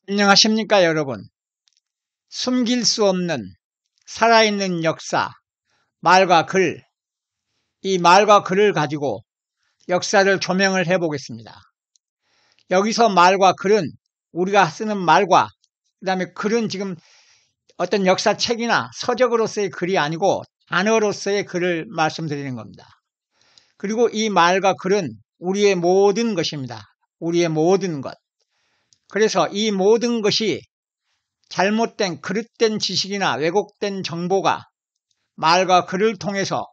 안녕하십니까, 여러분. 숨길 수 없는 살아있는 역사, 말과 글, 이 말과 글을 가지고 역사를 조명을 해보겠습니다. 여기서 말과 글은 우리가 쓰는 말과 그 다음에 글은 지금 어떤 역사책이나 서적으로서의 글이 아니고 단어로서의 글을 말씀드리는 겁니다. 그리고 이 말과 글은 우리의 모든 것입니다. 우리의 모든 것. 그래서 이 모든 것이 잘못된 그릇된 지식이나 왜곡된 정보가 말과 글을 통해서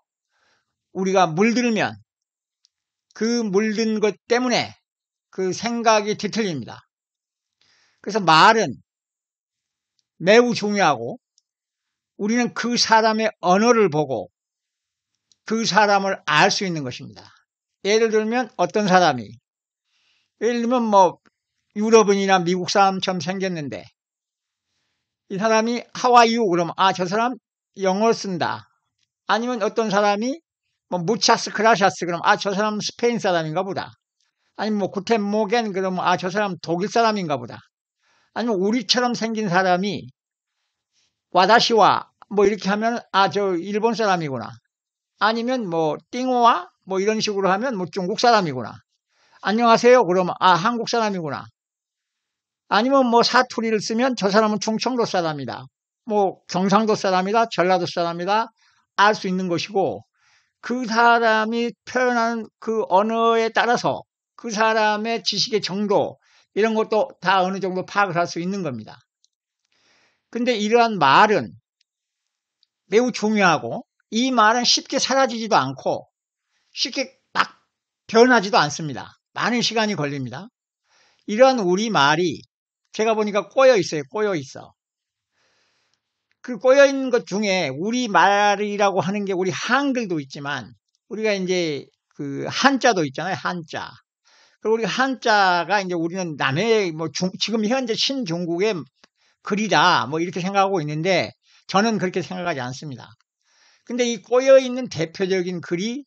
우리가 물들면 그 물든 것 때문에 그 생각이 뒤틀립니다. 그래서 말은 매우 중요하고 우리는 그 사람의 언어를 보고 그 사람을 알 수 있는 것입니다. 예를 들면 어떤 사람이 예를 들면 뭐 유럽인이나 미국 사람처럼 생겼는데 이 사람이 하와이유 그러면 저 사람 영어 쓴다. 아니면 어떤 사람이 뭐 무차스 크라샤스 그러면 저 사람 스페인 사람인가 보다. 아니면 뭐 구텐 모겐 그러면 저 사람 독일 사람인가 보다. 아니면 우리처럼 생긴 사람이 와다시와 뭐 이렇게 하면 저 일본 사람이구나. 아니면 뭐 띵호와 뭐 이런 식으로 하면 뭐 중국 사람이구나. 안녕하세요 그러면 한국 사람이구나. 아니면 뭐 사투리를 쓰면 저 사람은 충청도 사람이다. 뭐 경상도 사람이다. 전라도 사람이다. 알 수 있는 것이고 그 사람이 표현하는 그 언어에 따라서 그 사람의 지식의 정도 이런 것도 다 어느 정도 파악을 할 수 있는 겁니다. 근데 이러한 말은 매우 중요하고 이 말은 쉽게 사라지지도 않고 쉽게 막 변하지도 않습니다. 많은 시간이 걸립니다. 이러한 우리 말이 제가 보니까 꼬여 있어요. 꼬여 있어. 그 꼬여 있는 것 중에 우리 말이라고 하는 게 우리 한글도 있지만 우리가 이제 그 한자도 있잖아요. 한자. 그리고 우리 한자가 이제 우리는 남해 뭐 지금 현재 신중국의 글이다 뭐 이렇게 생각하고 있는데 저는 그렇게 생각하지 않습니다. 근데 이 꼬여 있는 대표적인 글이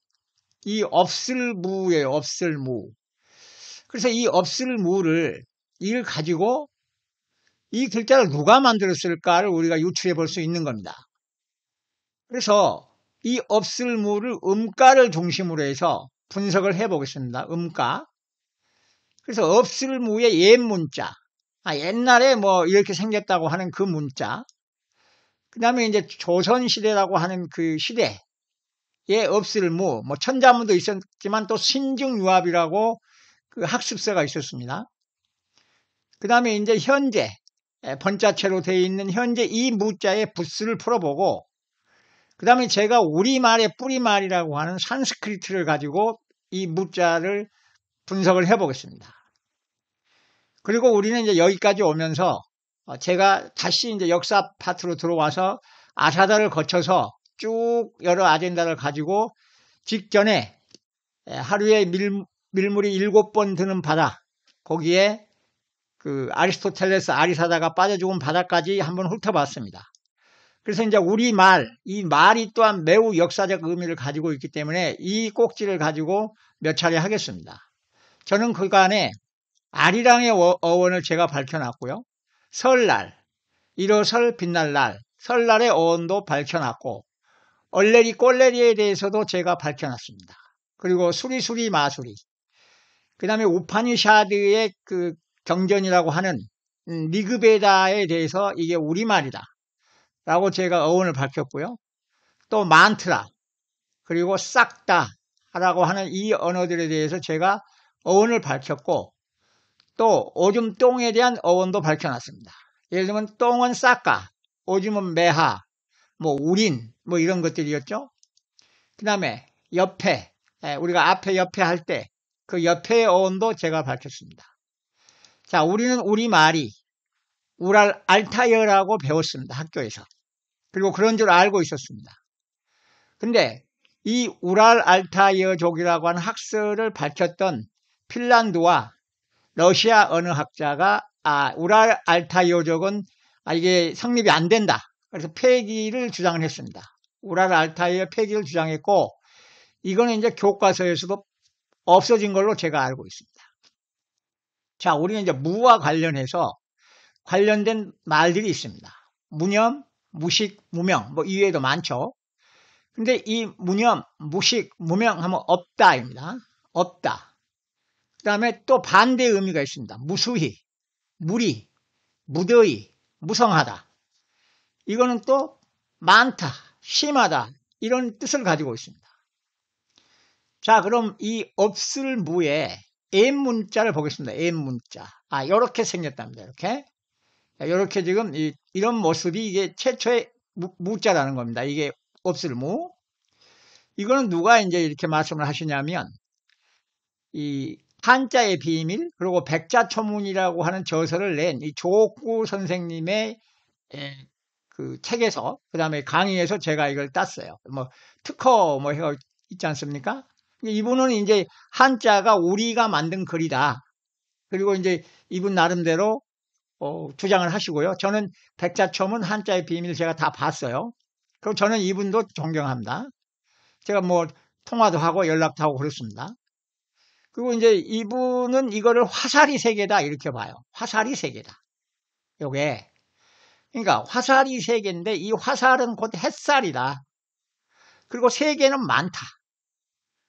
이 업슬무예요. 업슬무. 그래서 이 업슬무를 이걸 가지고 이 글자를 누가 만들었을까를 우리가 유추해 볼 수 있는 겁니다. 그래서 이 업슬무를 음가를 중심으로 해서 분석을 해 보겠습니다. 음가. 그래서 업슬무의 옛 문자. 옛날에 뭐 이렇게 생겼다고 하는 그 문자. 그 다음에 이제 조선시대라고 하는 그 시대에 업슬무, 뭐 천자문도 있었지만 또 신증유합이라고 그 학습서가 있었습니다. 그 다음에 이제 현재 번자체로 되어 있는 현재 이 무자의 부스를 풀어보고 그 다음에 제가 우리말의 뿌리말이라고 하는 산스크리트를 가지고 이 무자를 분석을 해보겠습니다. 그리고 우리는 이제 여기까지 오면서 제가 다시 이제 역사 파트로 들어와서 아사다를 거쳐서 쭉 여러 아젠다를 가지고 직전에 하루에 밀물이 7번 드는 바다 거기에 그 아리스토텔레스 아리사다가 빠져 죽은 바다까지 한번 훑어봤습니다. 그래서 이제 이 말이 또한 매우 역사적 의미를 가지고 있기 때문에 이 꼭지를 가지고 몇 차례 하겠습니다. 저는 그간에 아리랑의 어원을 제가 밝혀놨고요. 설날, 일어설 빛날 날, 설날의 어원도 밝혀놨고 얼레리 꼴레리에 대해서도 제가 밝혀놨습니다. 그리고 수리수리 마수리, 그 다음에 우파니샤드의 그 경전이라고 하는 리그베다에 대해서 이게 우리말이다 라고 제가 어원을 밝혔고요. 또 만트라 그리고 싹다 라고 하는 이 언어들에 대해서 제가 어원을 밝혔고 또 오줌 똥에 대한 어원도 밝혀놨습니다. 예를 들면 똥은 싹가, 오줌은 매하, 뭐 우린 뭐 이런 것들이었죠. 그 다음에 옆에 우리가 앞에 옆에 할 때 그 옆에의 어원도 제가 밝혔습니다. 자, 우리는 우리말이 우랄 알타이어라고 배웠습니다. 학교에서. 그리고 그런 줄 알고 있었습니다. 근데 이 우랄 알타이어족이라고 하는 학설을 밝혔던 핀란드와 러시아 언어학자가 우랄 알타이어족은 이게 성립이 안 된다. 그래서 폐기를 주장을 했습니다. 우랄 알타이어 폐기를 주장했고 이거는 이제 교과서에서도 없어진 걸로 제가 알고 있습니다. 자, 우리는 이제 무와 관련해서 관련된 말들이 있습니다. 무념, 무식, 무명, 뭐 이외에도 많죠. 근데 이 무념, 무식, 무명 하면 없다입니다. 없다. 그 다음에 또 반대의 의미가 있습니다. 무수히, 무리, 무더히, 무성하다. 이거는 또 많다, 심하다 이런 뜻을 가지고 있습니다. 자, 그럼 이 없을 무에 엠문자를 보겠습니다. 엠문자. 요렇게 생겼답니다. 이렇게 지금 이런 모습이 이게 최초의 무자라는 겁니다. 이게 없을 무. 이거는 누가 이제 이렇게 말씀을 하시냐면 이 한자의 비밀 그리고 백자초문이라고 하는 저서를 낸 이 조옥구 선생님의 그 책에서 그다음에 강의에서 제가 이걸 땄어요. 뭐 특허 뭐 해가 있지 않습니까? 이분은 이제 한자가 우리가 만든 글이다. 그리고 이제 이분 나름대로 주장을 하시고요. 저는 백자초문 한자의 비밀 제가 다 봤어요. 그리고 저는 이분도 존경합니다. 제가 뭐 통화도 하고 연락도 하고 그렇습니다. 그리고 이제 이분은 이거를 화살이 세계다 이렇게 봐요. 화살이 세계다. 요게. 그러니까 화살이 세계인데 이 화살은 곧 햇살이다. 그리고 세계는 많다.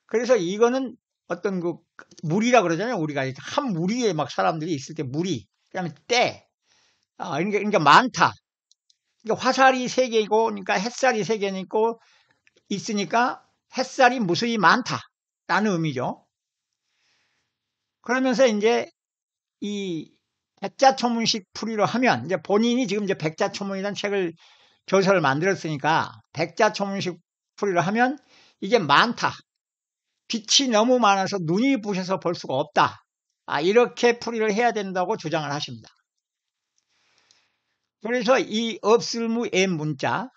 그래서 이거는 어떤 그 무리라 그러잖아요. 우리가 한 무리에 막 사람들이 있을 때 무리. 그다음에 때. 그러니까 많다. 그러니까 화살이 세 개이고, 그러니까 햇살이 세 개니까 있으니까 햇살이 무수히 많다라는 의미죠. 그러면서 이제 이 백자초문식 풀이로 하면 이제 본인이 지금 이제 백자초문이라는 책을 교서를 만들었으니까 백자초문식 풀이로 하면 이게 많다. 빛이 너무 많아서 눈이 부셔서 볼 수가 없다. 이렇게 풀이를 해야 된다고 주장을 하십니다. 그래서 이 없을무 엠문자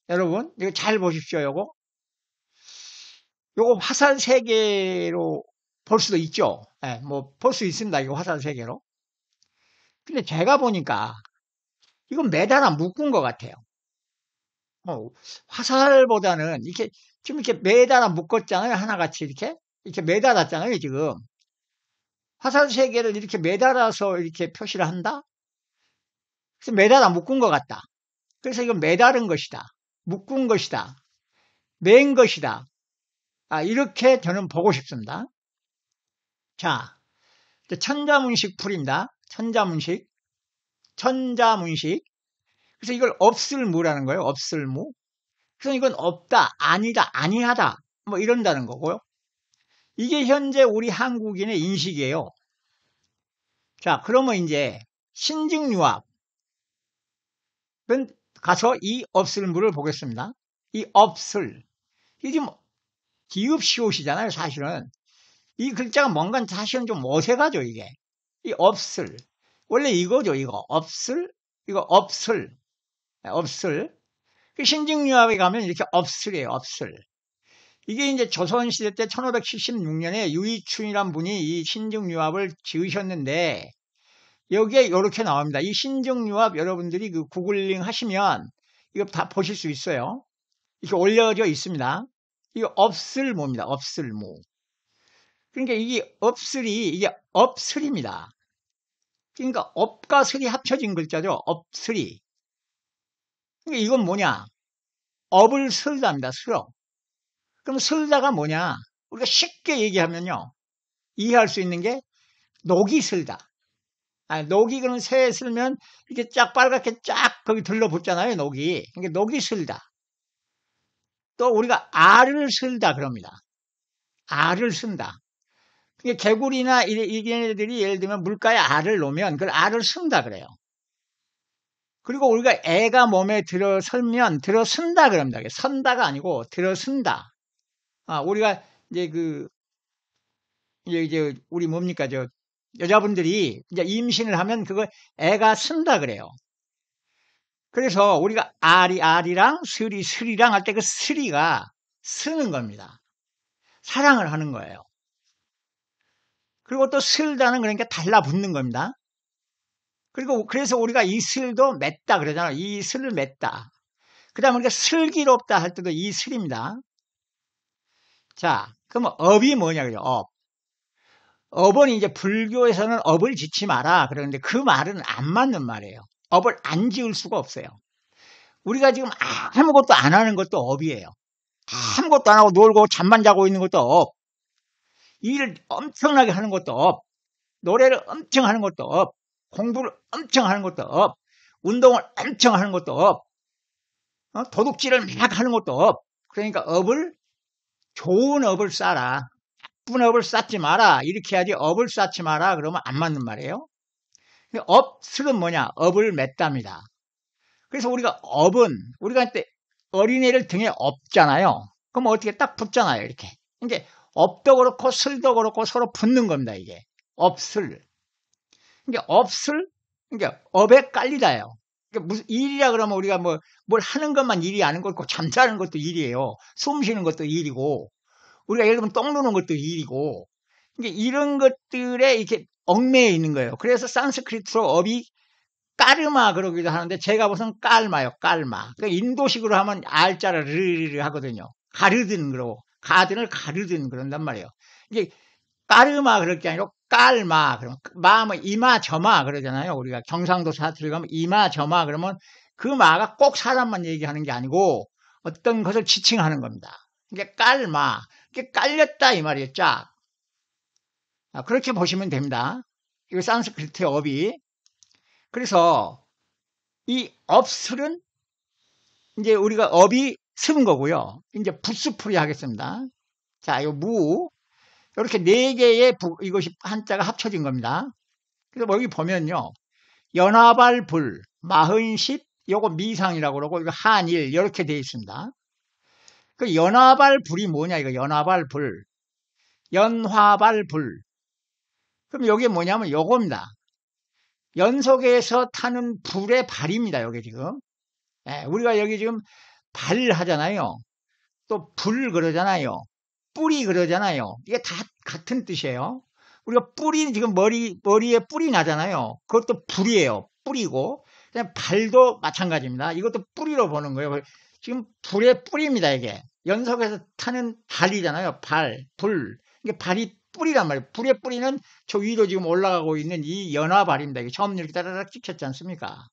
여러분 이거 잘 보십시오. 요거 화살 세 개로 볼 수도 있죠. 뭐 볼 수 있습니다. 이거 화살 세 개로. 근데 제가 보니까 이건 매달아 묶은 것 같아요. 화살보다는 이렇게 지금 이렇게 매달아 묶었잖아요. 하나같이 이렇게 매달았잖아요. 지금 화살 세 개를 이렇게 매달아서 이렇게 표시를 한다. 그래서 매달아 묶은 것 같다. 그래서 이건 매달은 것이다. 묶은 것이다. 맨 것이다. 이렇게 저는 보고 싶습니다. 자, 천자문식 풀입니다. 천자문식. 그래서 이걸 없을무라는 거예요. 없을무. 그래서 이건 없다, 아니다, 아니하다. 뭐 이런다는 거고요. 이게 현재 우리 한국인의 인식이에요. 자, 그러면 이제 신증유합은 가서 이 없을무를 보겠습니다. 이 없을. 이게 지금 기읍시옷이잖아요, 사실은. 이 글자가 뭔가 사실은 좀 어색하죠, 이게. 이 없을. 원래 이거죠, 이거. 없을. 이거 없을. 신증유합에 가면 이렇게 없을이에요, 없을. 이게 이제 조선시대 때 1576년에 유이춘이란 분이 이 신증유합을 지으셨는데, 여기에 이렇게 나옵니다. 이 신증유합 여러분들이 그 구글링 하시면 이거 다 보실 수 있어요. 이렇게 올려져 있습니다. 이거 없을무입니다. 없을무. 그러니까 이게 이게 업슬입니다. 그러니까 업과 슬이 합쳐진 글자죠. 업슬이. 그러니까 이건 뭐냐? 업을 슬다입니다. 슬어. 그럼 슬다가 뭐냐? 우리가 쉽게 얘기하면요. 이해할 수 있는 게 녹이 슬다. 녹이 그럼 새에 슬면 이렇게 쫙 빨갛게 쫙 거기 들러붙잖아요. 녹이. 그러니까 녹이 슬다. 또 우리가 알을 슬다 그럽니다. 알을 쓴다. 그러니까 개구리나 이게들이 예를 들면 물가에 알을 놓으면 그걸 알을 쓴다 그래요. 그리고 우리가 애가 몸에 들어설면 들어선다 그럽니다. 선다가 아니고 들어선다. 우리가 이제 우리 뭡니까 여자분들이 이제 임신을 하면 그거 애가 쓴다 그래요. 그래서 우리가 알이랑 슬이랑 할 때 그 슬이가 쓰는 겁니다. 사랑을 하는 거예요. 그리고 또 슬다는 그러니까 달라붙는 겁니다. 그리고 그래서 우리가 이 슬도 맺다 그러잖아요. 이 슬을 맺다. 그 다음에 우리가 슬기롭다 할 때도 이 슬입니다. 자, 그러면 업이 뭐냐 그래요. 업은 이제 불교에서는 업을 짓지 마라 그러는데 그 말은 안 맞는 말이에요. 업을 안 지을 수가 없어요. 우리가 지금 아무것도 안 하는 것도 업이에요. 아무것도 안 하고 놀고 잠만 자고 있는 것도 업. 일을 엄청나게 하는 것도 업. 노래를 엄청 하는 것도 업. 공부를 엄청 하는 것도 업. 운동을 엄청 하는 것도 업. 도둑질을 막 하는 것도 업. 그러니까 업을, 좋은 업을 쌓아라. 나쁜 업을 쌓지 마라. 이렇게 해야지 업을 쌓지 마라. 그러면 안 맞는 말이에요. 업술은 뭐냐? 업을 맺답니다. 그래서 우리가 업은, 우리가 그때 어린애를 등에 업잖아요. 그럼 어떻게 딱 붙잖아요. 이렇게. 이게 업도 그렇고 슬도 그렇고 서로 붙는 겁니다. 이게. 업슬. 이게 업슬? 이게 업에 깔리다요. 그러니까 무슨 일이라 그러면 우리가 뭘 하는 것만 일이 아닌 것고 잠자는 것도 일이에요. 숨 쉬는 것도 일이고 우리가 예를 들면 똥 누는 것도 일이고 그러니까 이런 것들에 이렇게 얽매여 있는 거예요. 그래서 산스크리트로 업이 까르마 그러기도 하는데 제가 보선 깔마요. 깔마. 그러니까 인도식으로 하면 알자를 르르 하거든요. 가르든 그러고 가든을 가르든 그런단 말이에요. 이게 까르마 그럴 게 아니고 깔마. 그러면 마음은 이마 저마 그러잖아요. 우리가 경상도 사투리 가면 이마 저마 그러면 그 마가 꼭 사람만 얘기하는 게 아니고 어떤 것을 지칭하는 겁니다. 이게 깔마. 이게 깔렸다 이 말이에요. 쫙. 그렇게 보시면 됩니다. 이거 산스크리트의 업이. 그래서 이 업술은 이제 우리가 업이 쓰는 거고요. 이제 붓수풀이 하겠습니다. 자, 이 무. 이렇게 네 개의 이것이 한자가 합쳐진 겁니다. 그래서 여기 보면요. 연화발 불, 마흔십, 요거 미상이라고 그러고, 이거 한일, 이렇게 되어 있습니다. 그 연화발 불이 뭐냐, 이거 연화발 불. 연화발 불. 그럼 이게 뭐냐면 요겁니다. 연속해서 타는 불의 발입니다, 요게 지금. 예, 우리가 여기 지금 발 하잖아요. 또 불 그러잖아요. 뿌리 그러잖아요. 이게 다 같은 뜻이에요. 우리가 뿌리, 지금 머리에 뿌리 나잖아요. 그것도 불이에요. 뿌리고. 그냥 발도 마찬가지입니다. 이것도 뿌리로 보는 거예요. 지금 불의 뿌리입니다, 이게. 연속해서 타는 발이잖아요. 발, 불. 이게 발이 뿌리란 말이에요. 불의 뿌리는 저 위로 지금 올라가고 있는 이 연화발입니다. 이게 처음 이렇게 따라락 찍혔지 않습니까?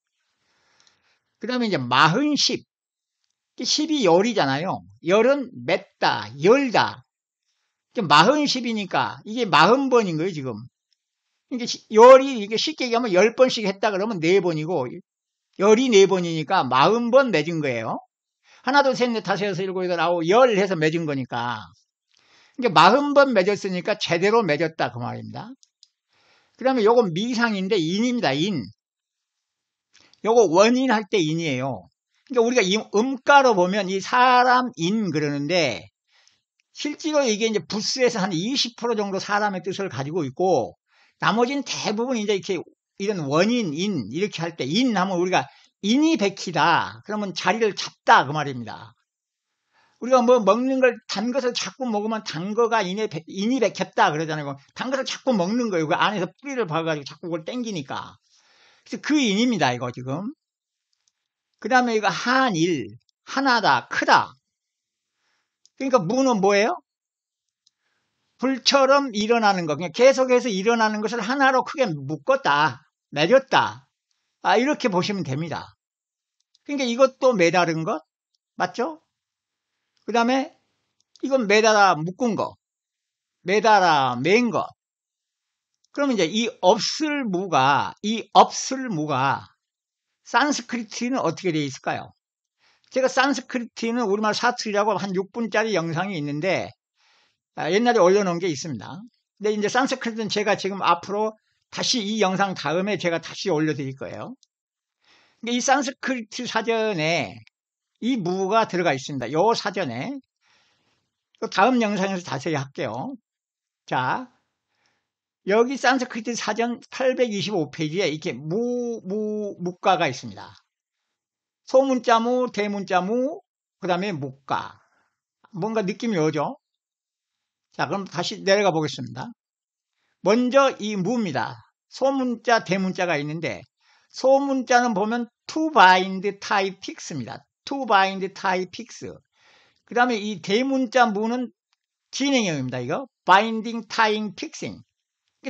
그 다음에 이제 마흔십. 10이 열이잖아요. 열은 맺다, 열다. 40십이니까 이게 40번인 거예요, 지금. 이게 열이 이게 쉽게 얘기하면 10번씩 했다 그러면 4번이고 열이 4번이니까 40번 맺은 거예요. 하나, 둘, 셋, 넷, 다섯, 여섯, 일곱, 여덟, 아홉, 열 해서 맺은 거니까. 이게 40번 맺었으니까 제대로 맺었다 그 말입니다. 그 다음에 요건 미상인데 인입니다, 인. 요거 원인 할 때 인이에요. 그러니까 우리가 이 음가로 보면 이 사람 인 그러는데 실제로 이게 이제 부스에서 한 20% 정도 사람의 뜻을 가지고 있고 나머지는 대부분 이제 이렇게 이런 원인 인 이렇게 할 때 인 하면 우리가 인이 백희다 그러면 자리를 잡다 그 말입니다. 우리가 뭐 먹는 걸 단 것을 자꾸 먹으면 단 거가 인이 백혔다 그러잖아요. 단 것을 자꾸 먹는 거예요. 그 안에서 뿌리를 박아가지고 자꾸 그걸 땡기니까. 그래서 그 인입니다 이거 지금. 그 다음에 이거 한일 하나다 크다. 그러니까 무는 뭐예요? 불처럼 일어나는 거, 그냥 계속해서 일어나는 것을 하나로 크게 묶었다, 맺었다. 이렇게 보시면 됩니다. 그러니까 이것도 매다른 것, 맞죠? 그 다음에 이건 매달아 묶은 거, 매달아 맨 것. 그러면 이제 이 없을 무가 산스크리트는 어떻게 되어 있을까요? 제가 산스크리트는 우리말 사투리라고 한 6분짜리 영상이 있는데 옛날에 올려놓은 게 있습니다. 근데 이제 산스크리트는 제가 지금 앞으로 다시 이 영상 다음에 제가 다시 올려드릴 거예요. 이 산스크리트 사전에 이 무가 들어가 있습니다. 요 사전에 다음 영상에서 자세히 할게요. 자, 여기 산스크리트 사전 825페이지에 이렇게 무가가 있습니다. 소문자무, 대문자무, 그 다음에 무가. 뭔가 느낌이 오죠? 자, 그럼 다시 내려가 보겠습니다. 먼저 이 무입니다. 소문자, 대문자가 있는데 소문자는 보면 to bind type fix입니다. to bind type fix. 그 다음에 이 대문자 무는 진행형입니다. 이거 binding, tying, fixing.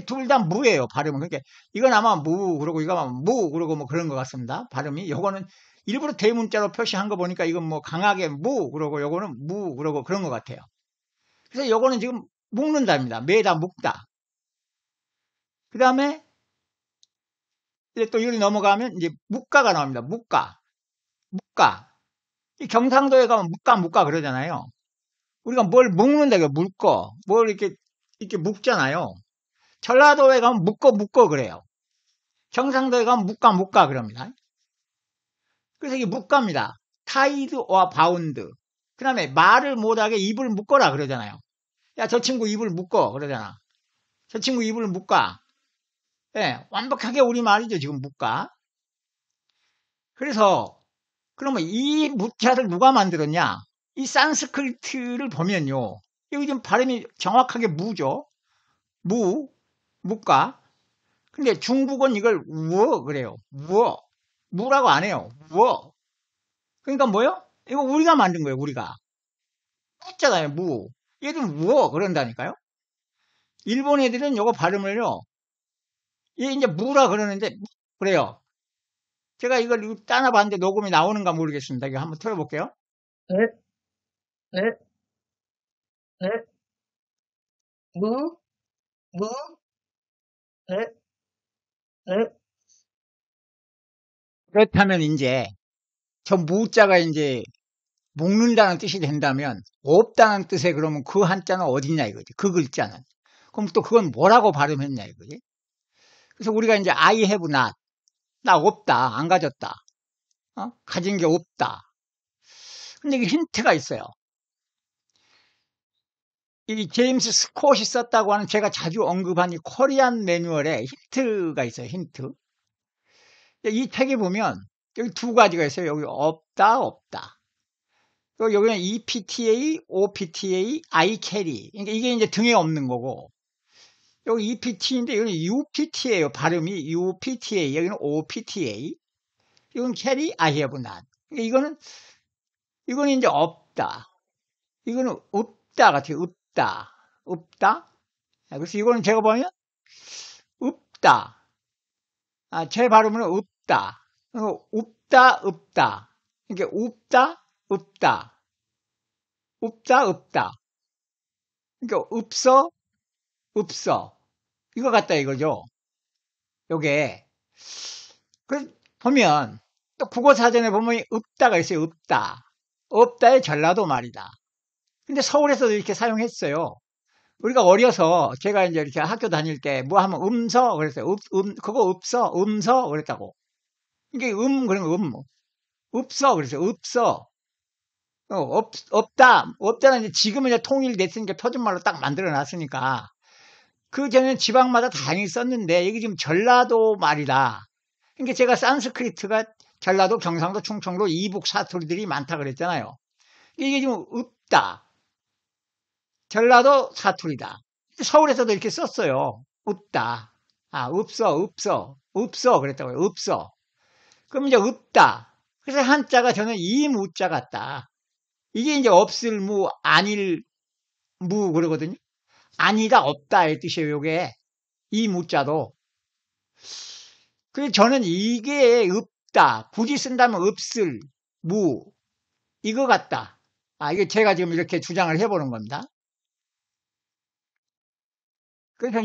둘 다 무예요, 발음은. 그러니까 이건 아마 무, 그러고 이거 아마 무, 그러고 뭐 그런 것 같습니다. 발음이. 요거는 일부러 대문자로 표시한 거 보니까 이건 뭐 강하게 무, 그러고 요거는 무, 그러고 그런 것 같아요. 그래서 요거는 지금 묶는다입니다. 매다 묶다. 그 다음에 이제 또 여기 넘어가면 이제 묵가가 나옵니다. 묵가. 묵가. 이 경상도에 가면 묵가 그러잖아요. 우리가 뭘 묶는다, 이거 묶어. 뭘 이렇게 묶잖아요. 전라도에 가면 묶어 그래요. 경상도에 가면 묶가 그럽니다. 그래서 이게 묵가입니다. 타이드와 바운드. 그 다음에 말을 못하게 입을 묶어라 그러잖아요. 야, 저 친구 입을 묶어 그러잖아. 저 친구 입을 묶어. 예, 완벽하게 우리말이죠, 지금 묶가. 그래서 그러면 이 무자를 누가 만들었냐? 이 산스크리트를 보면요. 여기 좀 발음이 정확하게 무죠. 무, 묵가. 근데 중국은 이걸 우어 그래요. 우어. 무라고 안 해요. 우어. 그러니까 뭐요? 이거 우리가 만든 거예요, 우리가. 했잖아요, 무. 얘들은 우어 그런다니까요. 일본 애들은 이거 발음을요. 얘 이제 무라 그러는데 그래요. 제가 이걸 따놔봤는데 녹음이 나오는가 모르겠습니다. 이거 한번 틀어볼게요. 에, 에, 에, 무, 무, 에, 에, 그렇다면 이제 저 무자가 이제 묶는다는 뜻이 된다면 없다는 뜻에 그러면 그 한자는 어딨냐 이거지. 그 글자는. 그럼 또 그건 뭐라고 발음했냐 이거지. 그래서 우리가 이제 I have not. 나 없다. 안 가졌다. 가진 게 없다. 근데 이게 힌트가 있어요. 이 제임스 스콧이 썼다고 하는 제가 자주 언급한 이 코리안 매뉴얼에 힌트가 있어요. 힌트. 이 책에 보면 여기 두 가지가 있어요. 여기 없다. 그리고 여기는 EPTA, OPTA, I carry. 그러니까 이게 이제 등에 없는 거고. 여기 EPT인데 이거는 UPT예요. 발음이 UPTA. 여기는 OPTA. 이건 carry, I have not. 그러니까 이거는 이제 없다. 이거는 없다 같아요. 없다. 그래서 이거는 제가 보면 없다. 제 발음은 없다. 없다. 이게 없다. 그러니까 없어. 이거 같다 이거죠. 요게. 보면 또 국어사전에 보면 없다가 있어요. 없다의 전라도 말이다. 근데 서울에서도 이렇게 사용했어요. 우리가 어려서 제가 이제 이렇게 학교 다닐 때 뭐 하면 그랬어요. 그거 없어. 그랬다고. 이게 그런 거 없어. 그랬어요. 없어. 없다는 이제 지금은 이제 통일됐으니까 표준말로 딱 만들어 놨으니까. 그 전에는 지방마다 다행히 썼는데, 이게 지금 전라도 말이다. 그러니까 제가 산스크리트가 전라도, 경상도, 충청도, 이북 사투리들이 많다 그랬잖아요. 이게 지금 없다. 전라도 사투리다. 서울에서도 이렇게 썼어요. 없다. 없어. 그랬다고요. 없어. 그럼 이제 없다. 그래서 한자가 저는 이무자 같다. 이게 이제 없을 무, 아닐 무 그러거든요. 아니다, 없다의 뜻이에요, 요게. 이무자도. 그래서 저는 이게 없다. 굳이 쓴다면 없을 무. 이거 같다. 이게 제가 지금 이렇게 주장을 해보는 겁니다. 그래서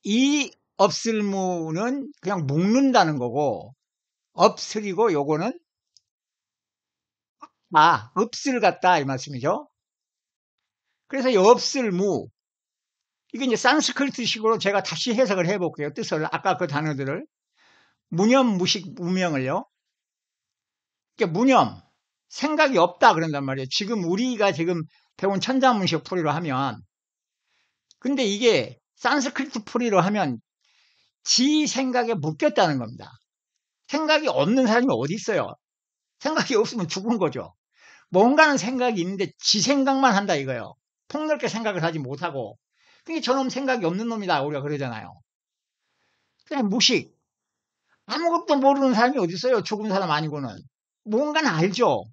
이 없을무는 그냥 묶는다는 거고, 없으리고 요거는 없을 같다 이 말씀이죠. 그래서 이 없을무, 이게 이제 산스크리트식으로 제가 다시 해석을 해볼게요. 뜻을, 아까 그 단어들을. 무념무식 무명을요. 그러니까 무념, 생각이 없다 그런단 말이에요. 지금 우리가 지금 배운 천자문식 풀이로 하면, 근데 이게 산스크리트 풀이로 하면 지 생각에 묶였다는 겁니다. 생각이 없는 사람이 어디 있어요? 생각이 없으면 죽은 거죠. 뭔가는 생각이 있는데 지 생각만 한다 이거예요. 폭넓게 생각을 하지 못하고. 그게 저놈 생각이 없는 놈이다 우리가 그러잖아요. 그냥 무식. 아무것도 모르는 사람이 어디 있어요? 죽은 사람 아니고는. 뭔가는 알죠.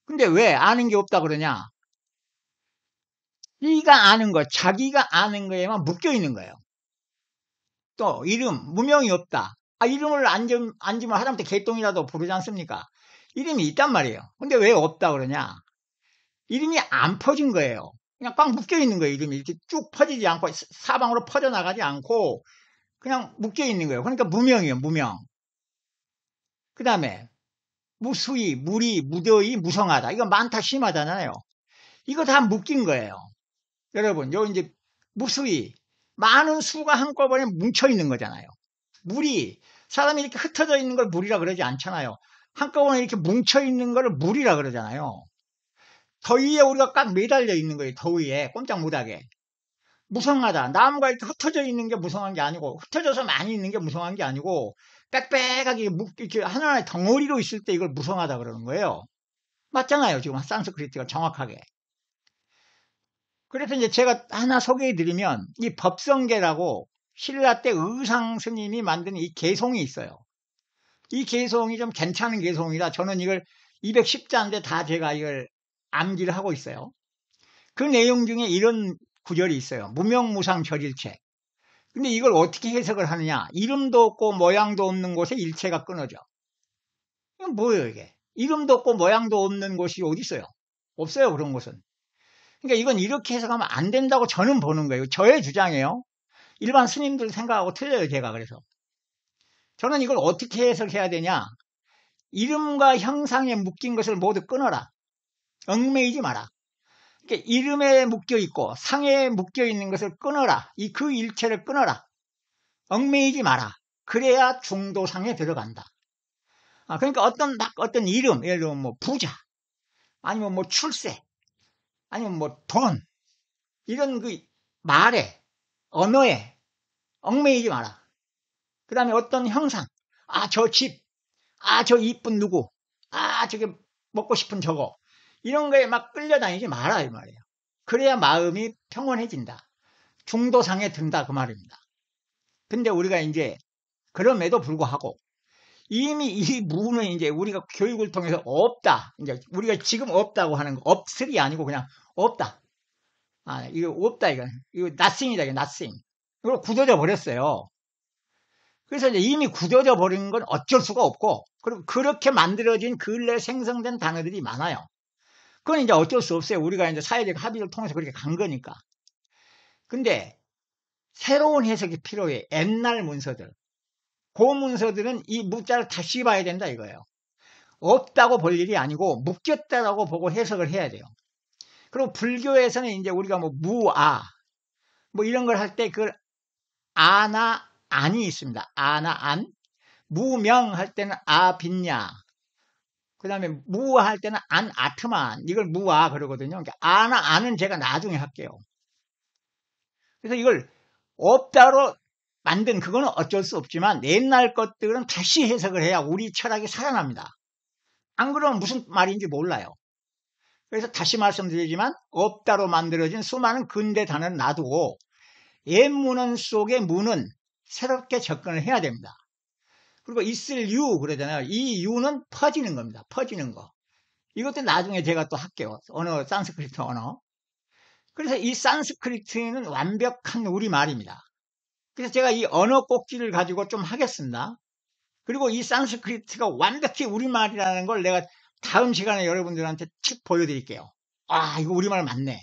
근데 왜 아는 게 없다 그러냐? 자기가 아는 거에만 묶여 있는 거예요. 또 이름, 무명이 없다. 이름을 안 지면 하다못해 개똥이라도 부르지 않습니까? 이름이 있단 말이에요. 근데 왜 없다 그러냐? 이름이 안 퍼진 거예요. 그냥 꽉 묶여 있는 거예요. 이름이 이렇게 쭉 퍼지지 않고 사방으로 퍼져나가지 않고 그냥 묶여 있는 거예요. 그러니까 무명이에요. 무명. 그 다음에 무수히, 무리, 무더히, 무성하다. 이거 많다, 심하잖아요. 이거 다 묶인 거예요. 여러분, 요 이제 무수히 많은 수가 한꺼번에 뭉쳐 있는 거잖아요. 무리, 사람이 이렇게 흩어져 있는 걸 무리라 그러지 않잖아요. 한꺼번에 이렇게 뭉쳐 있는 걸 무리라 그러잖아요. 더위에 우리가 꽉 매달려 있는 거예요. 더위에 꼼짝 못하게. 무성하다. 나무가 이렇게 흩어져 있는 게 무성한 게 아니고, 흩어져서 많이 있는 게 무성한 게 아니고, 빽빽하게 이렇게 하나의 덩어리로 있을 때 이걸 무성하다 그러는 거예요. 맞잖아요. 지금 산스크리트가 정확하게. 그래서 이제 제가 하나 소개해 드리면, 이 법성계라고 신라 때 의상 스님이 만든 이 개송이 있어요. 이 개송이 좀 괜찮은 개송이라 저는 이걸 210자인데 다 제가 이걸 암기를 하고 있어요. 그 내용 중에 이런 구절이 있어요. 무명무상 절일체. 근데 이걸 어떻게 해석을 하느냐? 이름도 없고 모양도 없는 곳에 일체가 끊어져. 이건 뭐예요, 이게? 이름도 없고 모양도 없는 곳이 어디 있어요? 없어요, 그런 곳은. 그러니까 이건 이렇게 해석하면 안 된다고 저는 보는 거예요. 저의 주장이에요. 일반 스님들 생각하고 틀려요, 제가. 그래서 저는 이걸 어떻게 해석해야 되냐? 이름과 형상에 묶인 것을 모두 끊어라. 얽매이지 마라. 그러니까 이름에 묶여 있고 상에 묶여 있는 것을 끊어라. 그 일체를 끊어라. 얽매이지 마라. 그래야 중도상에 들어간다. 그러니까 어떤 이름, 예를 들면 뭐 부자, 아니면 뭐 출세, 아니면 뭐 돈, 이런 그 말에, 언어에 얽매이지 마라. 그 다음에 어떤 형상, 저 집, 저 이쁜 누구, 저게 먹고 싶은 저거, 이런 거에 막 끌려다니지 마라, 이 말이에요. 그래야 마음이 평온해진다. 중도상에 든다, 그 말입니다. 근데 우리가 이제, 그럼에도 불구하고, 이미 이 무는 이제 우리가 교육을 통해서 없다. 이제 우리가 지금 없다고 하는 거, 없으리 아니고 그냥 없다. 이거 없다, 이거 nothing이다, 이거 nothing. 이거 굳어져 버렸어요. 그래서 이제 이미 굳어져 버린 건 어쩔 수가 없고, 그리고 그렇게 만들어진 근래 생성된 단어들이 많아요. 그건 이제 어쩔 수 없어요. 우리가 이제 사회적 합의를 통해서 그렇게 간 거니까. 근데 새로운 해석이 필요해. 옛날 문서들. 그 문서들은 이 무자를 다시 봐야 된다 이거예요. 없다고 볼 일이 아니고 묶였다라고 보고 해석을 해야 돼요. 그리고 불교에서는 이제 우리가 뭐 무아 뭐 이런 걸 할 때 그 아나 안이 있습니다. 아나 안. 무명 할 때는 빈야. 그 다음에 무아 할 때는 안 아트만. 이걸 무아 그러거든요. 그러니까 아나 안은 제가 나중에 할게요. 그래서 이걸 없다로 만든 그거는 어쩔 수 없지만 옛날 것들은 다시 해석을 해야 우리 철학이 살아납니다. 안 그러면 무슨 말인지 몰라요. 그래서 다시 말씀드리지만 없다로 만들어진 수많은 근대 단어를 놔두고 옛 문헌 속의 문은 새롭게 접근을 해야 됩니다. 그리고 있을 유 그러잖아요. 이 유는 퍼지는 겁니다. 퍼지는 거. 이것도 나중에 제가 또 할게요. 언어, 산스크리트 언어. 그래서 이 산스크리트는 완벽한 우리말입니다. 그래서 제가 이 언어 꼭지를 가지고 좀 하겠습니다. 그리고 이 산스크리트가 완벽히 우리말이라는 걸 내가 다음 시간에 여러분들한테 쭉 보여드릴게요. 이거 우리말 맞네.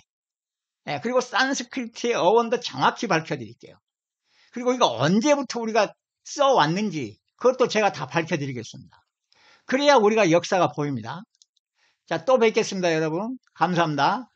네, 그리고 산스크리트의 어원도 정확히 밝혀드릴게요. 그리고 이거 언제부터 우리가 써왔는지 그것도 제가 다 밝혀드리겠습니다. 그래야 우리가 역사가 보입니다. 자, 또 뵙겠습니다, 여러분. 감사합니다.